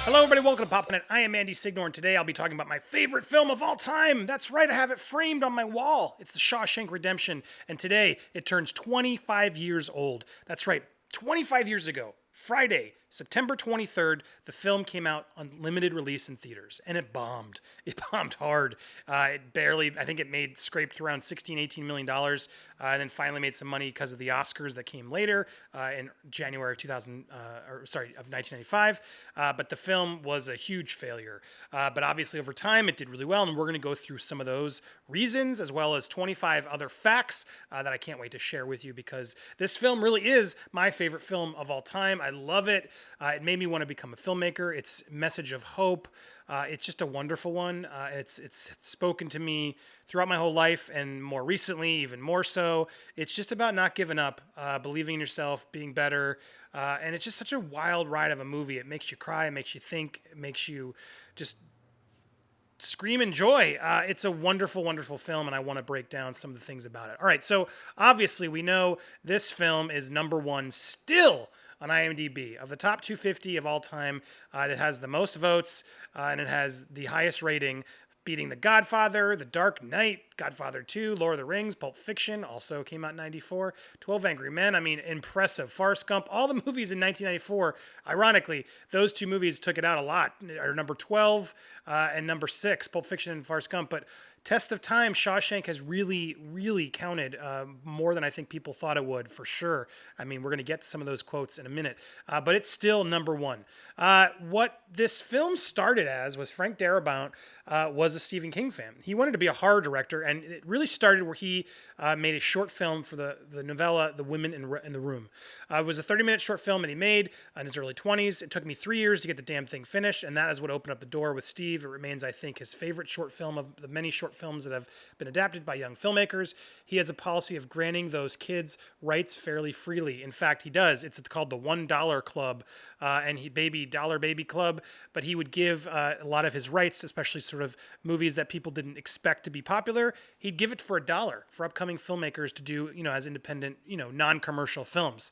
Hello, everybody. Welcome to Pop Planet. I am Andy Signor, and today I'll be talking about my favorite film of all time. That's right, I have it framed on my wall. It's The Shawshank Redemption, and today it turns 25 years old. That's right, 25 years ago, Friday, September 23rd, the film came out on limited release in theaters, and it bombed. It bombed hard. It barely, I think it scraped around $16-18 million, and then finally made some money because of the Oscars that came later in January of 1995. But the film was a huge failure. But obviously over time, it did really well, and we're going to go through some of those reasons, as well as 25 other facts that I can't wait to share with you, because this film really is my favorite film of all time. I love it. It made me want to become a filmmaker. It's a message of hope. It's just a wonderful one. It's spoken to me throughout my whole life, and more recently, even more so. It's just about not giving up, believing in yourself, being better. And it's just such a wild ride of a movie. It makes you cry, it makes you think, it makes you just scream in joy. It's a wonderful, wonderful film, and I want to break down some of the things about it. All right, so obviously we know this film is number one still on IMDb. Of the top 250 of all time, it has the most votes, and it has the highest rating, beating The Godfather, The Dark Knight, Godfather 2, Lord of the Rings, Pulp Fiction, also came out in 94, 12 Angry Men. I mean, impressive. Forrest Gump, all the movies in 1994, ironically, those two movies took it out a lot, are number 12 and number 6, Pulp Fiction and Forrest Gump. But test of time, Shawshank has really, really counted more than I think people thought it would, for sure. I mean, we're going to get to some of those quotes in a minute, but it's still number one. What this film started as was Frank Darabont was a Stephen King fan. He wanted to be a horror director, and it really started where he made a short film for the novella The Women in the Room. It was a 30-minute short film that he made in his early 20s. It took me 3 years to get the damn thing finished, and that is what opened up the door with Steve. It remains, I think, his favorite short film of the many short films that have been adapted by young filmmakers. He has a policy of granting those kids rights fairly freely. In fact, he does. It's called the $1 Club, and Dollar Baby Club, but he would give a lot of his rights, especially sort of movies that people didn't expect to be popular. He'd give it for $1 for upcoming filmmakers to do, as independent, non-commercial films,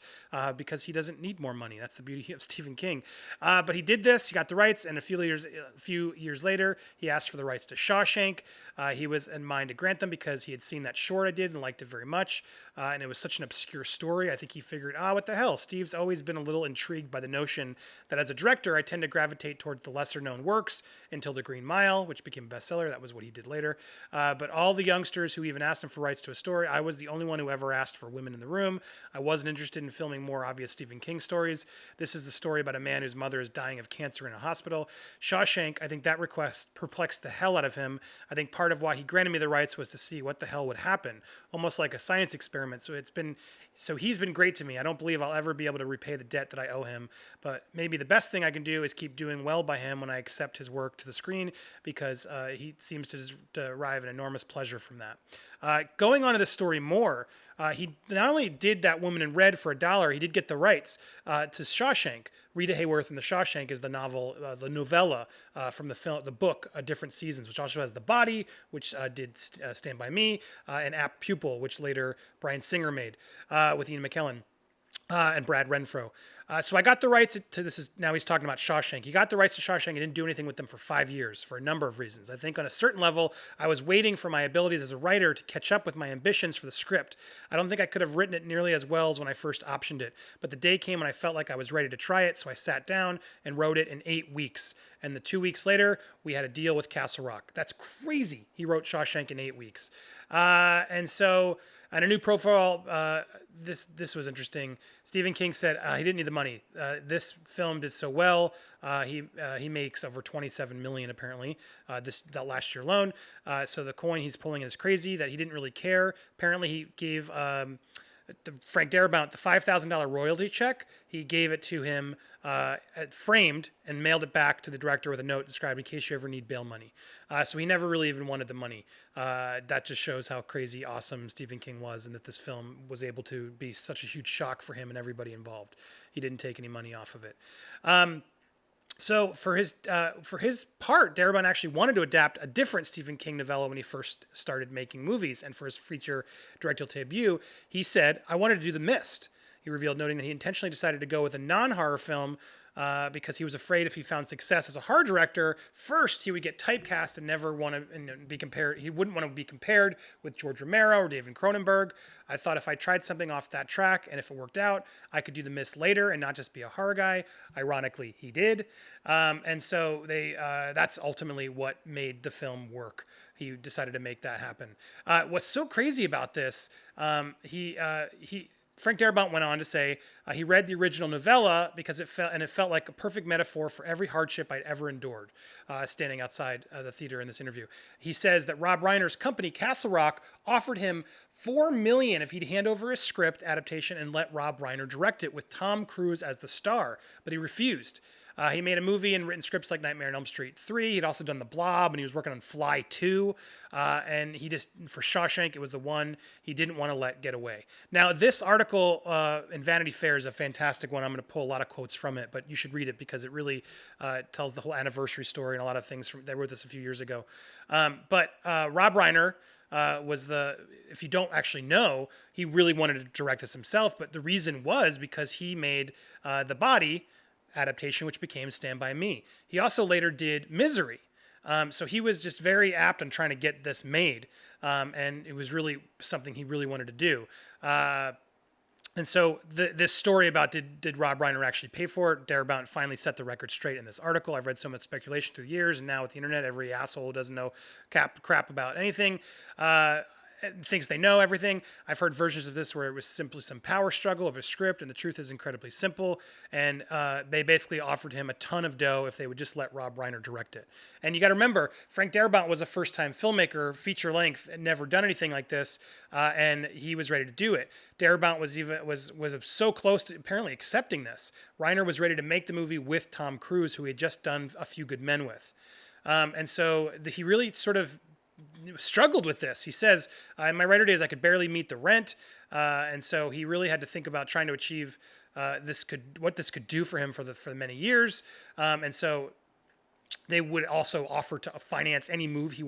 because he doesn't need more money. That's the beauty of Stephen King. But he did this. He got the rights, and a few years later, he asked for the rights to Shawshank. He was in mind to grant them because he had seen that short I did and liked it very much, and it was such an obscure story. I think he figured, what the hell? Steve's always been a little intrigued by the notion that as a director, I tend to gravitate towards the lesser-known works, until The Green Mile, which became a bestseller. That was what he did later. But all the youngsters who even asked him for rights to a story, I was the only one who ever asked for Women in the Room. I wasn't interested in filming more obvious Stephen King stories. This is the story about a man whose mother is dying of cancer in a hospital. Shawshank, I think that request perplexed the hell out of him. I think part of why he granted me the rights was to see what the hell would happen, almost like a science experiment. So he's been great to me. I don't believe I'll ever be able to repay the debt that I owe him, but maybe the best thing I can do is keep doing well by him when I accept his work to the screen, because he seems to derive an enormous pleasure from that. Going on to the story more, he not only did that Woman in Red for $1, he did get the rights to Shawshank. Rita Hayworth in The Shawshank is the novella from the film, the book, Different Seasons, which also has The Body, which did Stand By Me, and Apt Pupil, which later Bryan Singer made with Ian McKellen and Brad Renfro. So I got the rights to now he's talking about Shawshank. He got the rights to Shawshank and didn't do anything with them for 5 years for a number of reasons. I think on a certain level, I was waiting for my abilities as a writer to catch up with my ambitions for the script. I don't think I could have written it nearly as well as when I first optioned it, but the day came when I felt like I was ready to try it, so I sat down and wrote it in 8 weeks. And the 2 weeks later, we had a deal with Castle Rock. That's crazy. He wrote Shawshank in 8 weeks. And a new profile, this was interesting. Stephen King said he didn't need the money. This film did so well. He makes over $27 million apparently that last year alone. So the coin he's pulling is crazy that he didn't really care. Apparently he gave Frank Darabont the $5,000 royalty check. He gave it to him framed and mailed it back to the director with a note described in case you ever need bail money. So he never really even wanted the money. That just shows how crazy awesome Stephen King was, and that this film was able to be such a huge shock for him and everybody involved. He didn't take any money off of it. So for his part, Darabont actually wanted to adapt a different Stephen King novella when he first started making movies, and for his feature directorial debut, he said, "I wanted to do The Mist." He revealed, noting that he intentionally decided to go with a non-horror film because he was afraid if he found success as a horror director, first he would get typecast and never want to be compared. He wouldn't want to be compared with George Romero or David Cronenberg. I thought if I tried something off that track and if it worked out, I could do The Mist later and not just be a horror guy. Ironically, he did. And so that's ultimately what made the film work. He decided to make that happen. What's so crazy about this, Frank Darabont went on to say he read the original novella because it felt like a perfect metaphor for every hardship I'd ever endured. Standing outside the theater in this interview, he says that Rob Reiner's company Castle Rock offered him $4 million if he'd hand over his script adaptation and let Rob Reiner direct it with Tom Cruise as the star, but he refused. He made a movie and written scripts like Nightmare on Elm Street 3. He'd also done The Blob, and he was working on Fly 2. And he just, for Shawshank, it was the one he didn't want to let get away. Now, this article in Vanity Fair is a fantastic one. I'm going to pull a lot of quotes from it, but you should read it because it really tells the whole anniversary story and a lot of things. They wrote this a few years ago. But Rob Reiner if you don't actually know, he really wanted to direct this himself. But the reason was because he made The Body adaptation, which became Stand By Me. He also later did Misery. So he was just very apt on trying to get this made. And it was really something he really wanted to do. And so this story about did Rob Reiner actually pay for it, Darabont finally set the record straight in this article. I've read so much speculation through the years, and now with the internet, every asshole who doesn't know crap about anything thinks they know everything. I've heard versions of this where it was simply some power struggle of a script, and the truth is incredibly simple. And they basically offered him a ton of dough if they would just let Rob Reiner direct it. And you got to remember, Frank Darabont was a first-time filmmaker, feature length, and never done anything like this, and he was ready to do it. Darabont was so close to apparently accepting this. Reiner was ready to make the movie with Tom Cruise, who he had just done A Few Good Men with. And so he really sort of struggled with this. He says, in my writer days, I could barely meet the rent. And so he really had to think about trying to achieve what this could do for him for the many years. And so they would also offer to finance any movie he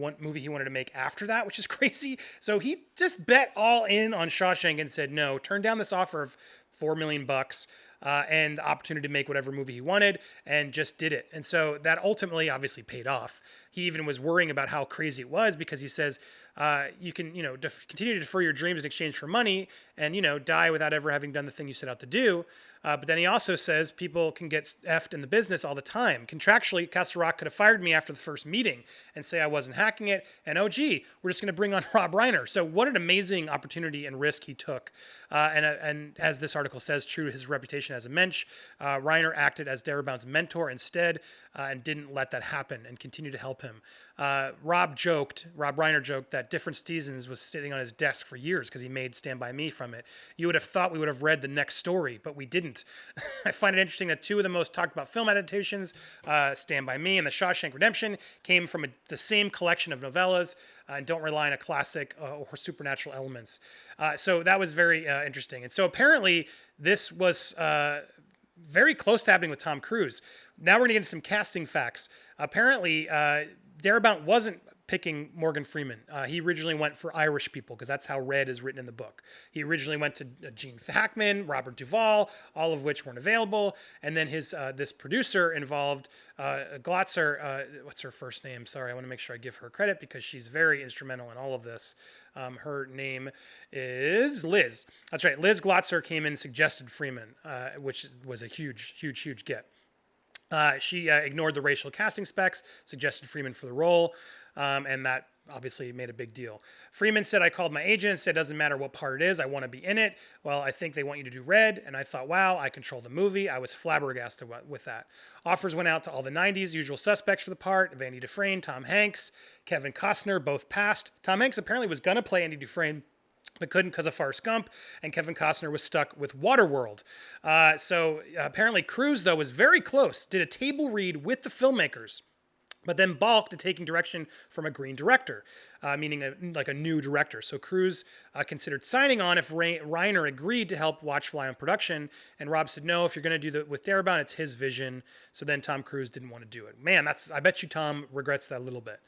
wanted to make after that, which is crazy. So he just bet all in on Shawshank and said, no, turn down this offer of $4 million and the opportunity to make whatever movie he wanted, and just did it. And so that ultimately obviously paid off. He even was worrying about how crazy it was because he says, you can, continue to defer your dreams in exchange for money and, die without ever having done the thing you set out to do. But then he also says people can get effed in the business all the time. Contractually, Castle Rock could have fired me after the first meeting and say I wasn't hacking it. And, oh, gee, we're just going to bring on Rob Reiner. So what an amazing opportunity and risk he took. And as this article says, true to his reputation as a mensch, Reiner acted as Darabont's mentor instead and didn't let that happen and continued to help him. Rob Reiner joked that Different Seasons was sitting on his desk for years because he made Stand By Me from it. You would have thought we would have read the next story, but we didn't. I find it interesting that two of the most talked about film adaptations, Stand By Me and The Shawshank Redemption, came from the same collection of novellas and don't rely on a classic or supernatural elements. So that was very interesting. And so apparently this was very close to happening with Tom Cruise. Now we're going to get into some casting facts. Apparently, Darabont wasn't picking Morgan Freeman. He originally went for Irish people because that's how Red is written in the book. He originally went to Gene Hackman, Robert Duvall, all of which weren't available. And then his this producer involved Glotzer. What's her first name? Sorry, I want to make sure I give her credit because she's very instrumental in all of this. Her name is Liz. That's right. Liz Glotzer came in and suggested Freeman, which was a huge get. She ignored the racial casting specs, suggested Freeman for the role, and that obviously made a big deal. Freeman said, I called my agent and said, it doesn't matter what part it is, I want to be in it. Well, I think they want you to do Red. And I thought, wow, I control the movie. I was flabbergasted with that. Offers went out to all the 90s usual suspects for the part, Andy Dufresne, Tom Hanks, Kevin Costner, both passed. Tom Hanks apparently was going to play Andy Dufresne, but couldn't because of Forrest Gump, and Kevin Costner was stuck with Waterworld. So apparently Cruise, though, was very close, did a table read with the filmmakers, but then balked at taking direction from a green director. meaning like a new director. So Cruise considered signing on if Reiner agreed to help watch fly on production, and Rob said no. If you're going to do that with Darabont, it's his vision. So then Tom Cruise didn't want to do it. Man, I bet you Tom regrets that a little bit.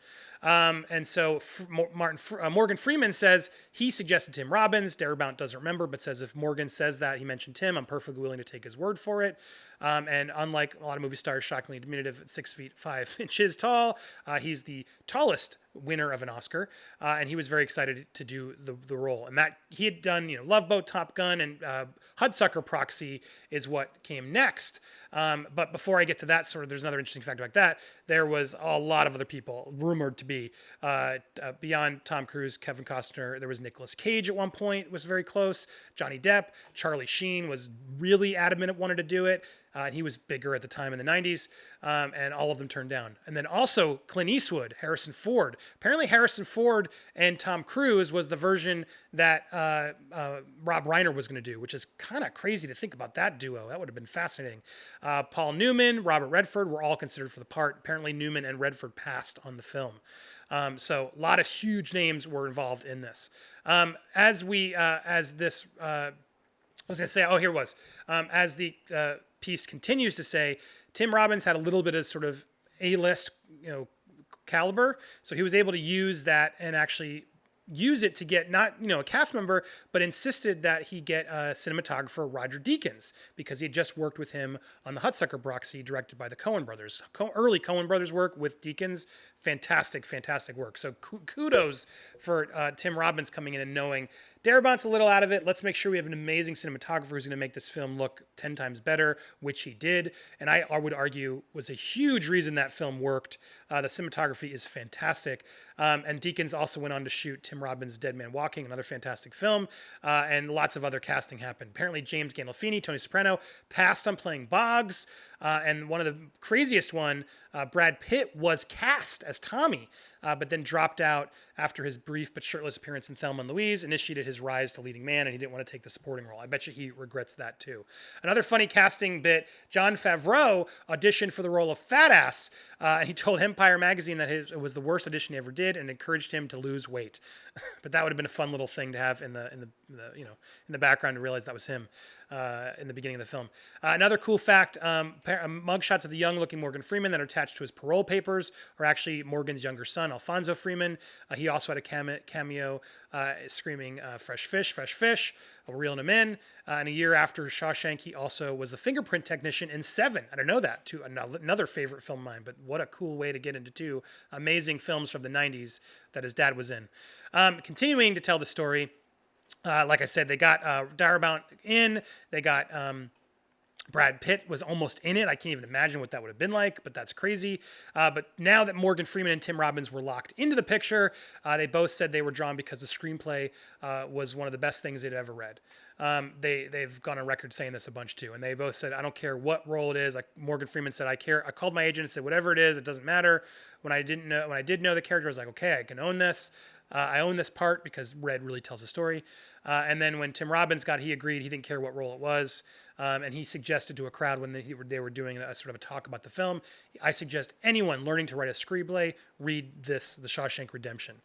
And so Morgan Freeman says he suggested Tim Robbins. Darabont doesn't remember, but says if Morgan says that he mentioned Tim, I'm perfectly willing to take his word for it. And unlike a lot of movie stars, shockingly diminutive at 6 feet 5 inches tall, he's the tallest winner of an Oscar, and he was very excited to do the role. And that he had done, Love Boat, Top Gun, and Hudsucker Proxy is what came next. But before I get to that, there's another interesting fact about that. There was a lot of other people rumored to be beyond Tom Cruise, Kevin Costner. There was Nicolas Cage at one point, was very close. Johnny Depp, Charlie Sheen was really adamant, wanted to do it. He was bigger at the time in the 90s, and all of them turned down. And then also Clint Eastwood, Harrison Ford. Apparently Harrison Ford and Tom Cruise was the version that Rob Reiner was going to do, which is kind of crazy to think about that duo. That would have been fascinating. Paul Newman, Robert Redford were all considered for the part. Apparently Newman and Redford passed on the film. So a lot of huge names were involved in this. As the piece continues to say, Tim Robbins had a little bit of sort of A-list, caliber. So he was able to use that and actually use it to get not, a cast member, but insisted that he get a cinematographer, Roger Deakins, because he had just worked with him on the Hudsucker Proxy, directed by the Coen brothers. Early Coen brothers work with Deakins, fantastic work. So kudos for Tim Robbins coming in and knowing Darabont's a little out of it. Let's make sure we have an amazing cinematographer who's going to make this film look 10 times better, which he did. And I would argue was a huge reason that film worked. The cinematography is fantastic. And Deakins also went on to shoot Tim Robbins' Dead Man Walking, another fantastic film. And lots of other casting happened. Apparently James Gandolfini, Tony Soprano, passed on playing Boggs. And one of the craziest one, Brad Pitt was cast as Tommy, but then dropped out after his brief but shirtless appearance in Thelma and Louise, initiated his rise to leading man, and he didn't want to take the supporting role. I bet you he regrets that too. Another funny casting bit, Jon Favreau auditioned for the role of Fat Ass. He told Empire magazine that it was the worst audition he ever did and encouraged him to lose weight. But that would have been a fun little thing to have in the background to realize that was him. In the beginning of the film. Another cool fact, mugshots of the young-looking Morgan Freeman that are attached to his parole papers are actually Morgan's younger son, Alfonso Freeman. He also had a cameo screaming, fresh fish, we're reeling him in. And a year after Shawshank, he also was the fingerprint technician in Seven. I don't know that, too. Another favorite film of mine, but what a cool way to get into two amazing films from the 90s that his dad was in. Continuing to tell the story, like I said, they got Darabont in. They got Brad Pitt was almost in it. I can't even imagine what that would have been like, but that's crazy. But now that Morgan Freeman and Tim Robbins were locked into the picture, they both said they were drawn because the screenplay was one of the best things they'd ever read. They've gone on record saying this a bunch too, and they both said, I don't care what role it is. Like Morgan Freeman said, I care. I called my agent and said, whatever it is, it doesn't matter. When I did know the character, I was like, okay, I can own this. I own this part because Red really tells the story. And then when Tim Robbins he agreed. He didn't care what role it was. And he suggested to a crowd when they were doing a sort of a talk about the film, I suggest anyone learning to write a screenplay read The Shawshank Redemption.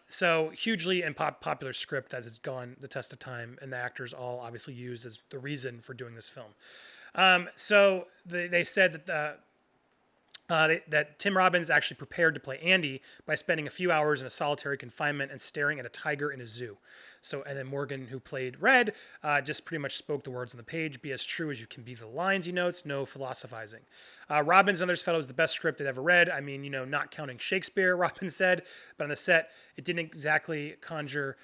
So hugely and popular script that has gone the test of time, and the actors all obviously used as the reason for doing this film. So they said that that Tim Robbins actually prepared to play Andy by spending a few hours in a solitary confinement and staring at a tiger in a zoo. So, and then Morgan, who played Red, just pretty much spoke the words on the page, be as true as you can be the lines he notes, no philosophizing. Robbins and others felt it was the best script they'd ever read. I mean, not counting Shakespeare, Robbins said, but on the set, it didn't exactly conjure,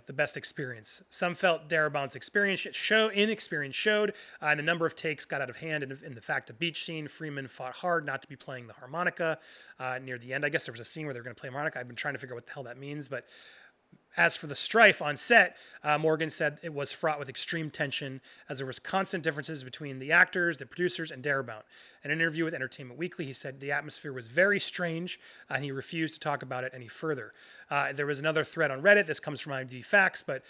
the best experience. Some felt Darabont's inexperience showed, and the number of takes got out of hand. And in the fact the beach scene, Freeman fought hard not to be playing the harmonica near the end. I guess there was a scene where they were going to play harmonica. I've been trying to figure out what the hell that means, but as for the strife on set, Morgan said it was fraught with extreme tension as there was constant differences between the actors, the producers, and Darabont. In an interview with Entertainment Weekly, he said the atmosphere was very strange, and he refused to talk about it any further. There was another thread on Reddit. This comes from IMDb Facts, but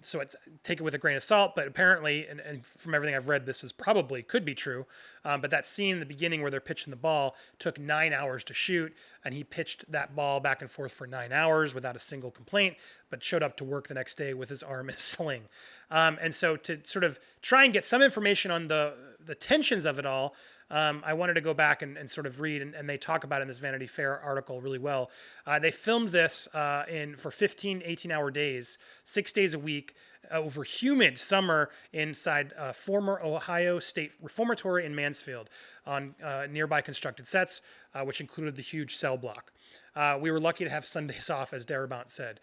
So it's take it with a grain of salt. But apparently, and from everything I've read, this is probably could be true. But that scene in the beginning where they're pitching the ball took 9 hours to shoot, and he pitched that ball back and forth for 9 hours without a single complaint, but showed up to work the next day with his arm in a sling. And so to sort of try and get some information on the tensions of it all, I wanted to go back and sort of read, and they talk about it in this Vanity Fair article really well. They filmed this for 15, 18-hour days, 6 days a week, over humid summer inside former Ohio State Reformatory in Mansfield on nearby constructed sets, which included the huge cell block. We were lucky to have Sundays off, as Darabont said.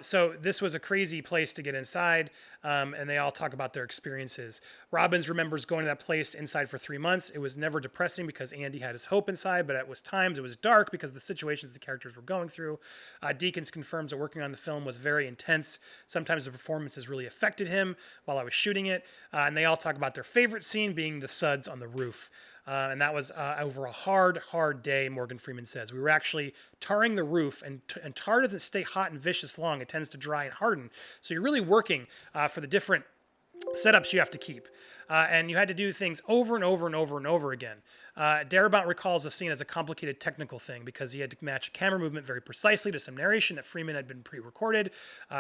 So this was a crazy place to get inside, and they all talk about their experiences. Robbins remembers going to that place inside for 3 months. It was never depressing because Andy had his hope inside, but at times it was dark because of the situations the characters were going through. Deakins confirms that working on the film was very intense. Sometimes the performances really affected him while I was shooting it. And they all talk about their favorite scene being the suds on the roof. And that was over a hard day, Morgan Freeman says. We were actually tarring the roof, and tar doesn't stay hot and vicious long. It tends to dry and harden. So you're really working for the different setups you have to keep. And you had to do things over and over and over and over again. Darabont recalls the scene as a complicated technical thing because he had to match a camera movement very precisely to some narration that Freeman had been pre-recorded,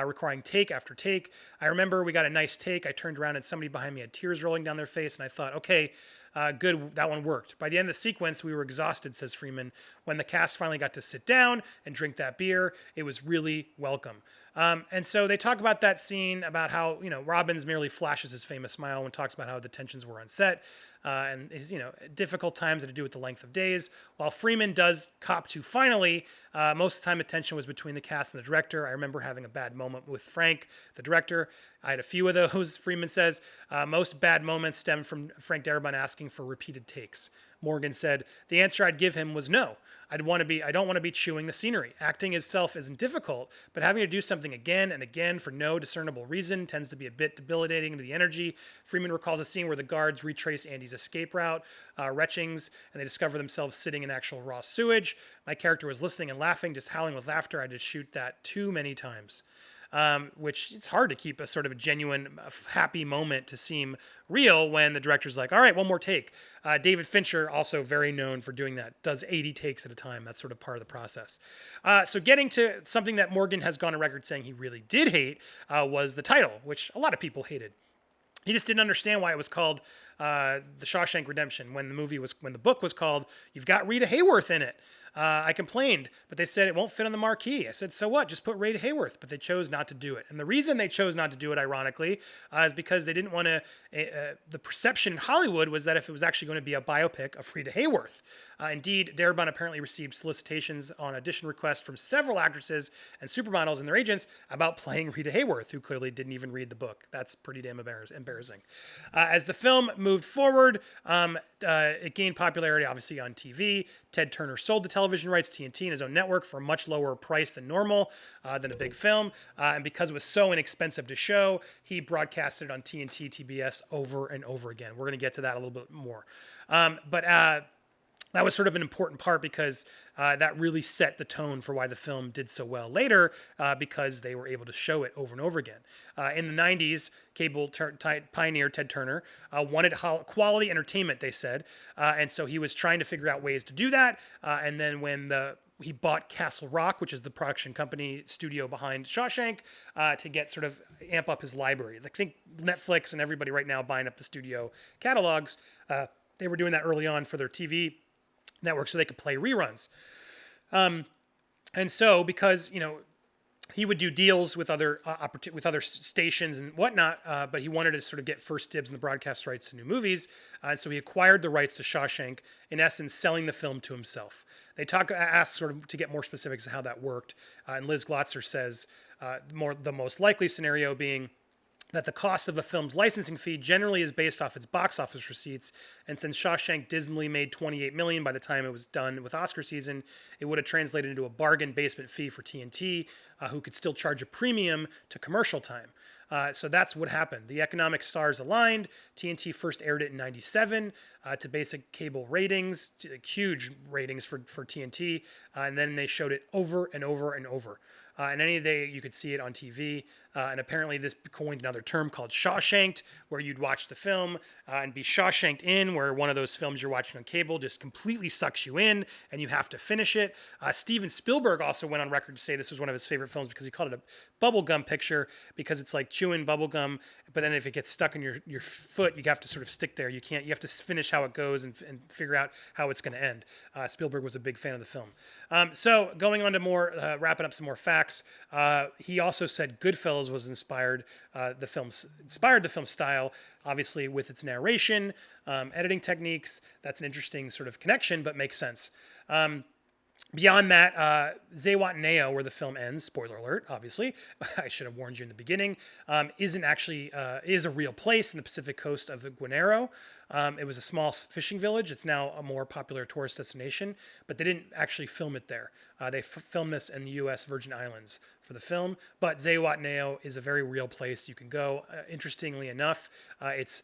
requiring take after take. I remember we got a nice take. I turned around and somebody behind me had tears rolling down their face, and I thought, okay, good, that one worked. By the end of the sequence, we were exhausted, says Freeman. When the cast finally got to sit down and drink that beer, it was really welcome. And so they talk about that scene, about how, Robbins merely flashes his famous smile when talks about how the tensions were on set, and his, difficult times had to do with the length of days. While Freeman does cop to finally, most of the time the tension was between the cast and the director. I remember having a bad moment with Frank, the director. I had a few of those, Freeman says. Most bad moments stemmed from Frank Darabont asking for repeated takes. Morgan said, the answer I'd give him was no. I don't want to be chewing the scenery. Acting itself isn't difficult, but having to do something again and again for no discernible reason tends to be a bit debilitating to the energy. Freeman recalls a scene where the guards retrace Andy's escape route, retchings, and they discover themselves sitting in actual raw sewage. My character was listening and laughing, just howling with laughter. I had to shoot that too many times. Which it's hard to keep a sort of a genuine, happy moment to seem real when the director's like, all right, one more take. David Fincher, also very known for doing that, does 80 takes at a time. That's sort of part of the process. So getting to something that Morgan has gone on record saying he really did hate was the title, which a lot of people hated. He just didn't understand why it was called The Shawshank Redemption when the book was called You've Got Rita Hayworth in It. I complained, but they said it won't fit on the marquee. I said, so what? Just put Rita Hayworth. But they chose not to do it. And the reason they chose not to do it, ironically, is because they didn't want to. The perception in Hollywood was that if it was actually going to be a biopic of Rita Hayworth. Indeed, Darabont apparently received solicitations on audition requests from several actresses and supermodels and their agents about playing Rita Hayworth, who clearly didn't even read the book. That's pretty damn embarrassing. As the film moved forward, it gained popularity, obviously, on TV. Ted Turner sold the television rights to TNT and his own network for a much lower price than normal, than a big film. And because it was so inexpensive to show, he broadcasted it on TNT, TBS over and over again. We're going to get to that a little bit more. But that was sort of an important part because that really set the tone for why the film did so well later, because they were able to show it over and over again. In the 90s, cable pioneer Ted Turner wanted quality entertainment, they said. And so he was trying to figure out ways to do that. And then when he bought Castle Rock, which is the production company studio behind Shawshank, to get sort of amp up his library. I think Netflix and everybody right now buying up the studio catalogs, they were doing that early on for their TV network so they could play reruns. And so because, he would do deals with other stations and whatnot, but he wanted to sort of get first dibs in the broadcast rights to new movies. And so he acquired the rights to Shawshank, in essence, selling the film to himself. They asked sort of to get more specifics of how that worked. And Liz Glotzer says the most likely scenario being that the cost of a film's licensing fee generally is based off its box office receipts, and since Shawshank dismally made $28 million by the time it was done with Oscar season, it would have translated into a bargain basement fee for TNT, who could still charge a premium to commercial time. So that's what happened. The economic stars aligned. TNT first aired it in 97 to basic cable ratings, huge ratings for TNT, and then they showed it over and over and over. And any day you could see it on TV. And apparently this coined another term called Shawshanked, where you'd watch the film and be Shawshanked in, where one of those films you're watching on cable just completely sucks you in and you have to finish it. Steven Spielberg also went on record to say this was one of his favorite films because he called it a bubblegum picture, because it's like chewing bubblegum, but then if it gets stuck in your foot, you have to sort of stick there. You have to finish how it goes and figure out how it's going to end. Spielberg was a big fan of the film. So going on to more, wrapping up some more facts, he also said Goodfellas was inspired the film style, obviously with its narration, editing techniques. That's an interesting sort of connection, but makes sense. Beyond that, Zewat Neo, where the film ends, spoiler alert, obviously, I should have warned you in the beginning, isn't actually, is a real place in the Pacific coast of the Guanero. It was a small fishing village. It's now a more popular tourist destination, but they didn't actually film it there. They filmed this in the U.S. Virgin Islands for the film, but Zewat Neo is a very real place you can go. Interestingly enough, it's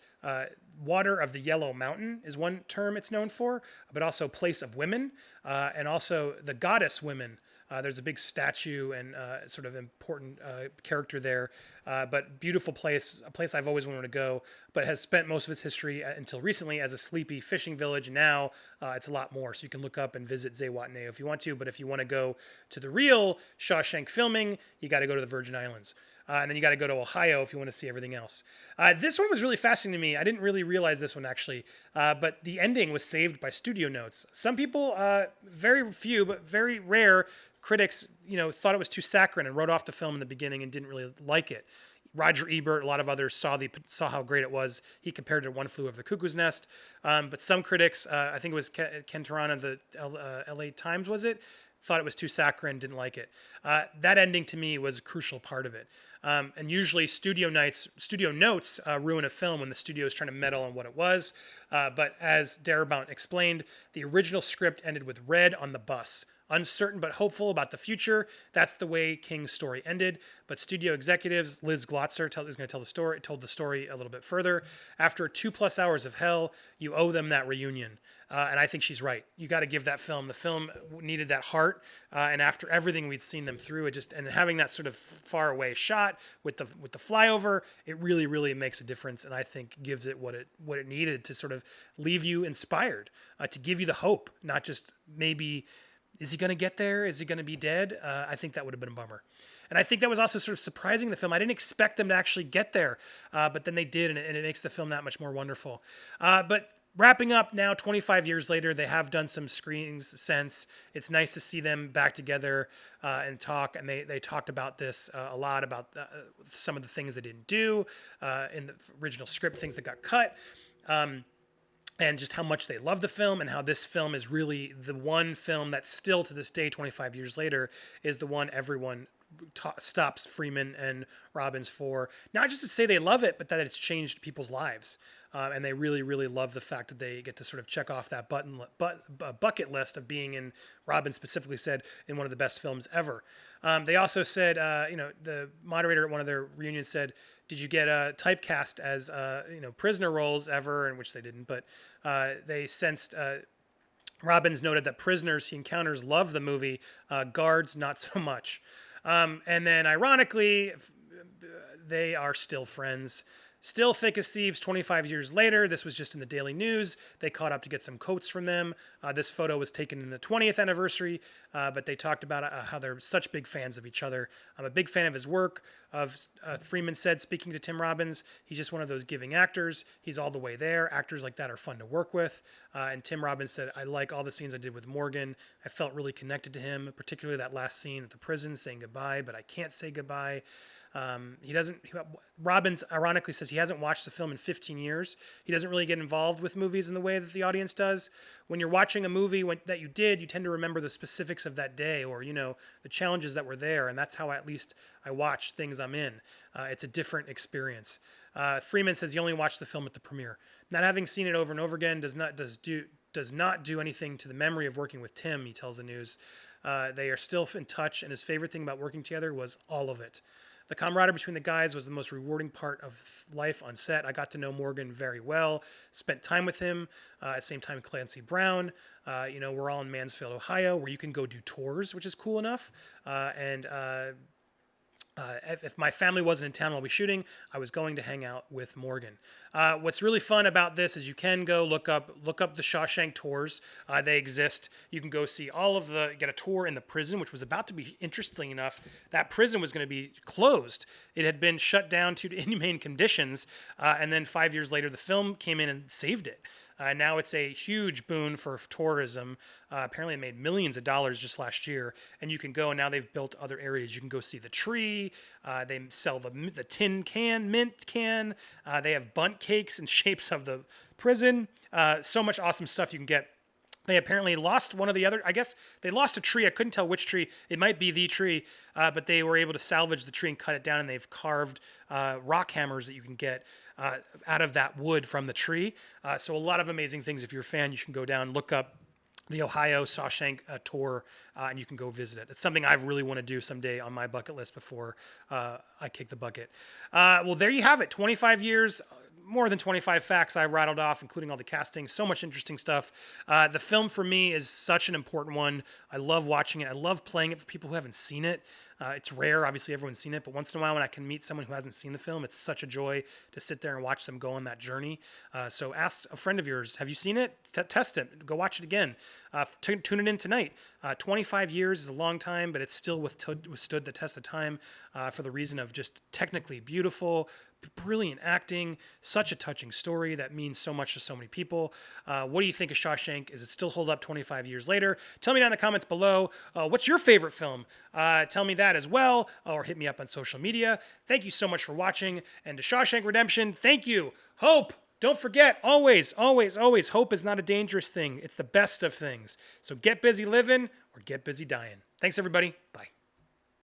Water of the Yellow Mountain is one term it's known for, but also Place of Women, and also the goddess women. There's a big statue and sort of important character there, but beautiful place, a place I've always wanted to go, but has spent most of its history until recently as a sleepy fishing village. And now it's a lot more, so you can look up and visit Zewat Neo if you want to, but if you want to go to the real Shawshank filming, you got to go to the Virgin Islands. And then you got to go to Ohio if you want to see everything else. This one was really fascinating to me. I didn't really realize this one actually, but the ending was saved by studio notes. Some people, very few, but very rare critics, thought it was too saccharine and wrote off the film in the beginning and didn't really like it. Roger Ebert, a lot of others saw how great it was. He compared it to One Flew Over the Cuckoo's Nest. But some critics, I think it was Ken Turan of the LA Times, was it? Thought it was too saccharine, didn't like it. That ending to me was a crucial part of it. And usually studio notes ruin a film when the studio is trying to meddle on what it was. But as Darabont explained, the original script ended with red on the bus. Uncertain but hopeful about the future. That's the way King's story ended. But studio executives, Liz Glotzer is going to told the story a little bit further. After 2+ hours of hell, you owe them that reunion. And I think she's right. You got to give that film. The film needed that heart. And after everything we'd seen them through, and having that sort of far away shot with the flyover, it really, really makes a difference. And I think gives it what it needed to sort of leave you inspired, to give you the hope, not just maybe, is he going to get there? Is he going to be dead? I think that would have been a bummer. And I think that was also sort of surprising in the film. I didn't expect them to actually get there, but then they did, and it makes the film that much more wonderful. But wrapping up now, 25 years later, they have done some screenings since. It's nice to see them back together and talk. And they talked about this a lot, about some of the things they didn't do in the original script, things that got cut. And just how much they love the film, and how this film is really the one film that still to this day, 25 years later, is the one everyone stops Freeman and Robbins for. Not just to say they love it, but that it's changed people's lives. And they really, really love the fact that they get to sort of check off that bucket list of being in, Robbins specifically said, in one of the best films ever. They also said, the moderator at one of their reunions said, did you get typecast as, prisoner roles ever? In which they didn't, but they sensed, Robbins noted that prisoners he encounters love the movie, guards not so much. And then ironically, they are still friends. Still thick as thieves 25 years later. This was just in the Daily News. They caught up to get some quotes from them. This photo was taken in the 20th anniversary, but they talked about how they're such big fans of each other. I'm a big fan of his work. Freeman said, speaking to Tim Robbins, he's just one of those giving actors. He's all the way there. Actors like that are fun to work with. And Tim Robbins said, I like all the scenes I did with Morgan. I felt really connected to him, particularly that last scene at the prison saying goodbye, but I can't say goodbye. Robbins ironically says he hasn't watched the film in 15 years. He doesn't really get involved with movies in the way that the audience does. When you're watching a movie that you did, you tend to remember the specifics of that day, or, the challenges that were there. And that's how at least I watch things I'm in. It's a different experience. Freeman says he only watched the film at the premiere. Not having seen it over and over again does not do anything to the memory of working with Tim, he tells the News. They are still in touch, and his favorite thing about working together was all of it. The camaraderie between the guys was the most rewarding part of life on set. I got to know Morgan very well, spent time with him, at the same time Clancy Brown. We're all in Mansfield, Ohio, where you can go do tours, which is cool enough. And if my family wasn't in town while we shooting, I was going to hang out with Morgan. What's really fun about this is you can go look up the Shawshank tours. They exist. You can go see get a tour in the prison, which was about to be, interestingly enough, that prison was going to be closed. It had been shut down due to inhumane conditions, and then 5 years later, the film came in and saved it. Now it's a huge boon for tourism. Apparently, it made millions of dollars just last year. And you can go, and now they've built other areas. You can go see the tree. They sell the tin can, mint can. They have bunt cakes in shapes of the prison. So much awesome stuff you can get. They apparently lost one of the other. I guess they lost a tree. I couldn't tell which tree. It might be the tree, but they were able to salvage the tree and cut it down. And they've carved rock hammers that you can get out of that wood from the tree. So a lot of amazing things. If you're a fan, you can go down, look up the Ohio Shawshank tour, and you can go visit it. It's something I really want to do someday on my bucket list before I kick the bucket. Well, there you have it. 25 years. More than 25 facts I rattled off, including all the casting. So much interesting stuff. The film for me is such an important one. I love watching it. I love playing it for people who haven't seen it. It's rare, obviously everyone's seen it, but once in a while when I can meet someone who hasn't seen the film, it's such a joy to sit there and watch them go on that journey. So ask a friend of yours, have you seen it? Test it. Go watch it again. Tune it in tonight. 25 years is a long time, but it still withstood the test of time for the reason of just technically beautiful, brilliant acting, such a touching story that means so much to so many people. What do you think of Shawshank? Is it still hold up 25 years later? Tell me down in the comments below. What's your favorite film? Tell me that as well, or hit me up on social media. Thank you so much for watching. And to Shawshank Redemption, thank you. Hope. Don't forget, always, always, always, hope is not a dangerous thing. It's the best of things. So get busy living or get busy dying. Thanks, everybody. Bye.